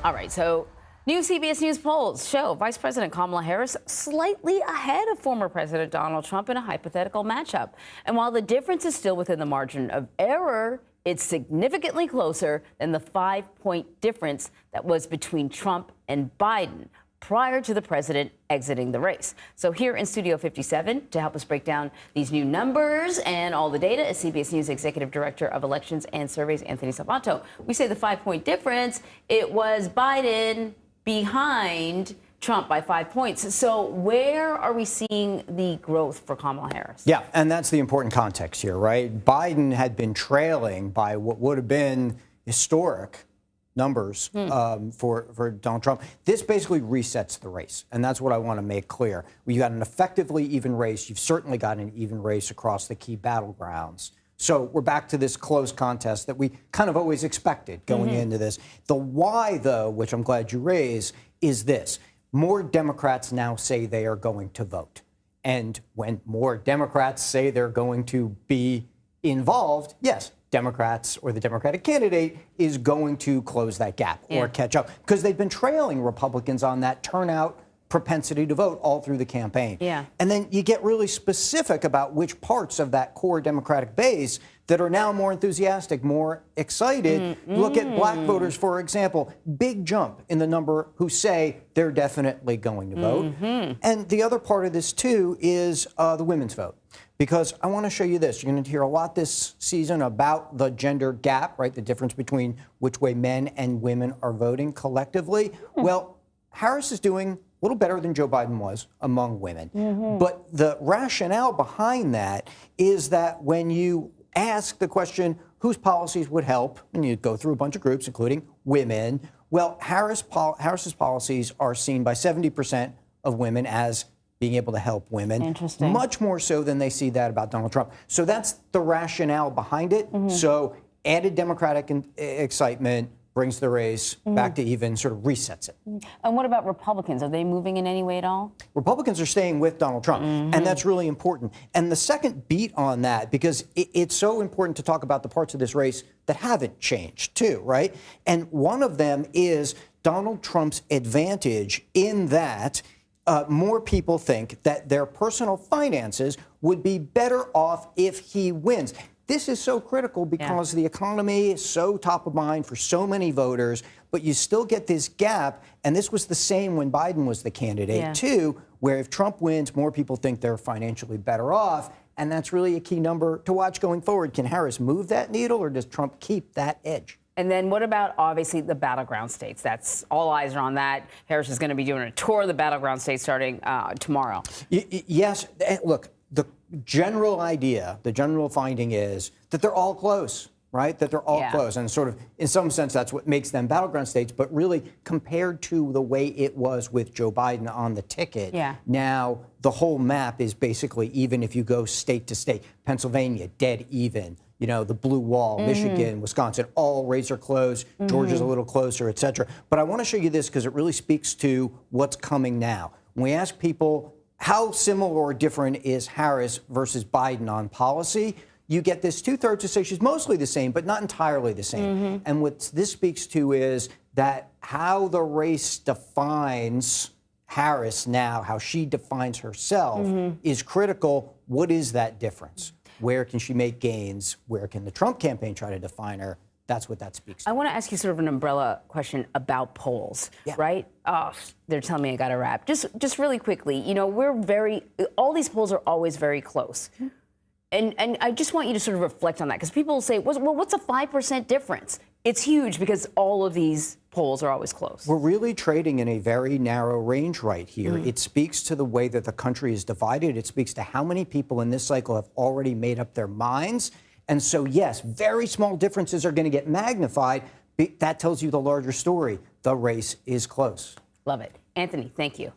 All right, so new CBS News polls show Vice President Kamala Harris slightly ahead of former President Donald Trump in a hypothetical matchup. And while the difference is still within the margin of error, it's significantly closer than the 5-point difference that was between Trump and Biden prior to the president exiting the race. So here in Studio 57 to help us break down these new numbers and all the data is CBS News Executive Director of Elections and Surveys, Anthony Salvanto. We say the 5-point difference, it was Biden behind Trump by 5 points. So where are we seeing the growth for Kamala Harris? Yeah, and that's the important context here, right? Biden had been trailing by what would have been historic numbers for Donald Trump. This basically resets the race, and that's what I want to make clear. You got an effectively even race. You've certainly got an even race across the key battlegrounds. So we're back to this close contest that we kind of always expected going into this. The why, though, which I'm glad you raised, is this. More Democrats now say they are going to vote. And when more Democrats say they're going to be involved, yes, Democrats or the Democratic candidate is going to close that gap or catch up because they've been trailing Republicans on that turnout propensity to vote all through the campaign. And then you get really specific about which parts of that core Democratic base that are now more enthusiastic, more excited. Look at black voters, for example, big jump in the number who say they're definitely going to vote. And the other part of this, too, is the women's vote. Because I want to show you this. You're going to hear a lot this season about the gender gap, right? The difference between which way men and women are voting collectively. Well, Harris is doing a little better than Joe Biden was among women. But the rationale behind that is that when you ask the question, whose policies would help, and you go through a bunch of groups, including women, well, Harris's policies are seen by 70% of women as being able to help women. Interesting. Much more so than they see that about Donald Trump. So that's the rationale behind it. So added Democratic excitement brings the race back to even, sort of resets it. And what about Republicans? Are they moving in any way at all? Republicans are staying with Donald Trump, and that's really important. And the second beat on that, because it's so important to talk about the parts of this race that haven't changed, too, right? And one of them is Donald Trump's advantage in that more people think that their personal finances would be better off if he wins. This is so critical because the economy is so top of mind for so many voters, but you still get this gap. And this was the same when Biden was the candidate, too, where if Trump wins, more people think they're financially better off. And that's really a key number to watch going forward. Can Harris move that needle, or does Trump keep that edge? And then what about, obviously, the battleground states? That's all eyes are on that. Harris is going to be doing a tour of the battleground states starting tomorrow. Yes. Look, the general idea, the general finding is that they're all close, right? That they're all close. And sort of, in some sense, that's what makes them battleground states. But really, compared to the way it was with Joe Biden on the ticket, now the whole map is basically even if you go state to state. Pennsylvania, dead even. You know, the blue wall, Michigan, Wisconsin, all razor close. Georgia's a little closer, et cetera. But I want to show you this because it really speaks to what's coming now. When we ask people how similar or different is Harris versus Biden on policy, you get this two-thirds to say she's mostly the same, but not entirely the same. And what this speaks to is that how the race defines Harris now, how she defines herself, is critical. What is that difference? Where can she make gains? Where can the Trump campaign try to define her? That's what that speaks to. I want to ask you sort of an umbrella question about polls, right? Oh, they're telling me I got to wrap. Just really quickly, you know, all these polls are always very close. And I just want you to sort of reflect on that, because people will say, well, what's a 5% difference? It's huge because all of these polls are always close. We're really trading in a very narrow range right here. It speaks to the way that the country is divided. It speaks to how many people in this cycle have already made up their minds. And so, yes, very small differences are going to get magnified. That tells you the larger story. The race is close. Love it. Anthony, thank you.